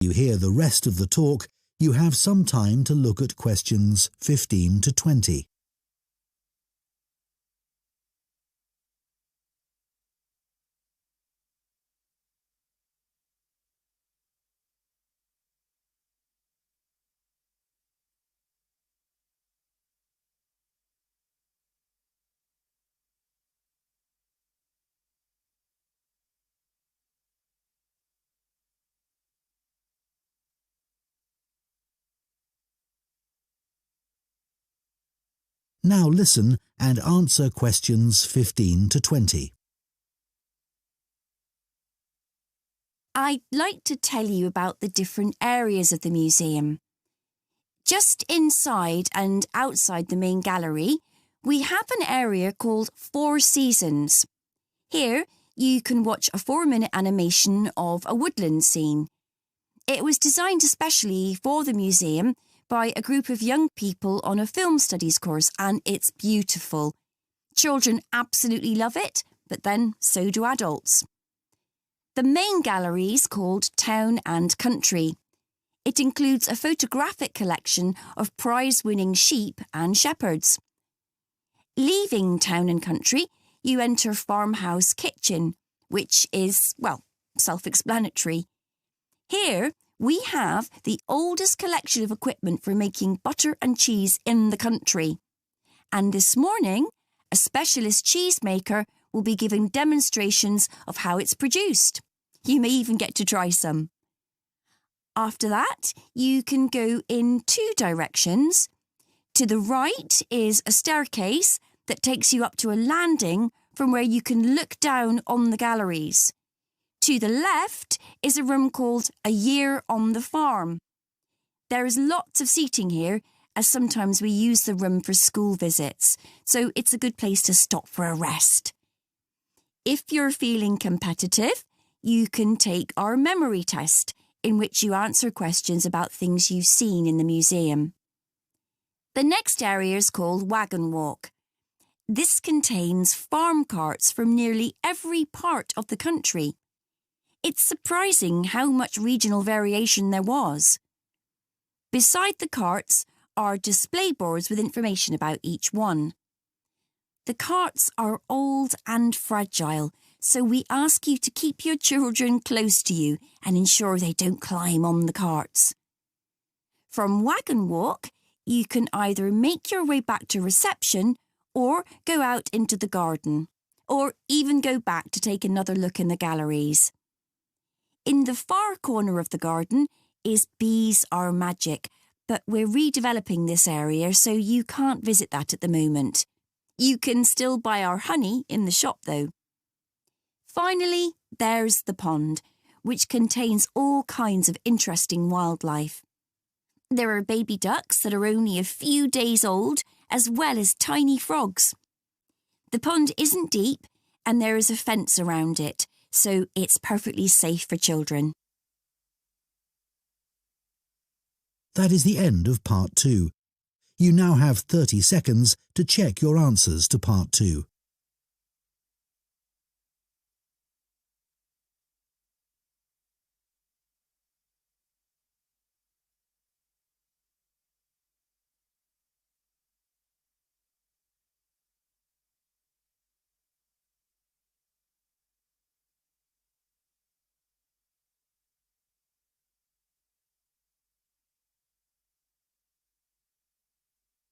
You hear the rest of the talk, you have some time to look at questions 15 to 20. Now listen and answer questions 15 to 20. I'd like to tell you about the different areas of the museum. Just inside and outside the main gallery, we have an area called Four Seasons. Here, you can watch a 4-minute animation of a woodland scene. It was designed especially for the museum by a group of young people on a film studies course, and it's beautiful. Children absolutely love it, but then so do adults. The main gallery is called Town and Country. It includes a photographic collection of prize-winning sheep and shepherds. Leaving Town and Country, you enter Farmhouse Kitchen, which is, well, self-explanatory. Here, we have the oldest collection of equipment for making butter and cheese in the country. And this morning, a specialist cheesemaker will be giving demonstrations of how it's produced. You may even get to try some. After that, you can go in 2 directions. To the right is a staircase that takes you up to a landing from where you can look down on the galleries. To the left is a room called A Year on the Farm. There is lots of seating here, as sometimes we use the room for school visits, so it's a good place to stop for a rest. If you're feeling competitive, you can take our memory test, in which you answer questions about things you've seen in the museum. The next area is called Wagon Walk. This contains farm carts from nearly every part of the country. It's surprising how much regional variation there was. Beside the carts are display boards with information about each one. The carts are old and fragile, so we ask you to keep your children close to you and ensure they don't climb on the carts. From Wagon Walk, you can either make your way back to reception or go out into the garden, or even go back to take another look in the galleries. In the far corner of the garden is Bees Are Magic, but we're redeveloping this area, so you can't visit that at the moment. You can still buy our honey in the shop, though. Finally, there's the pond, which contains all kinds of interesting wildlife. There are baby ducks that are only a few days old, as well as tiny frogs. The pond isn't deep, and there is a fence around it, so it's perfectly safe for children. That is the end of Part 2. You now have 30 seconds to check your answers to Part 2.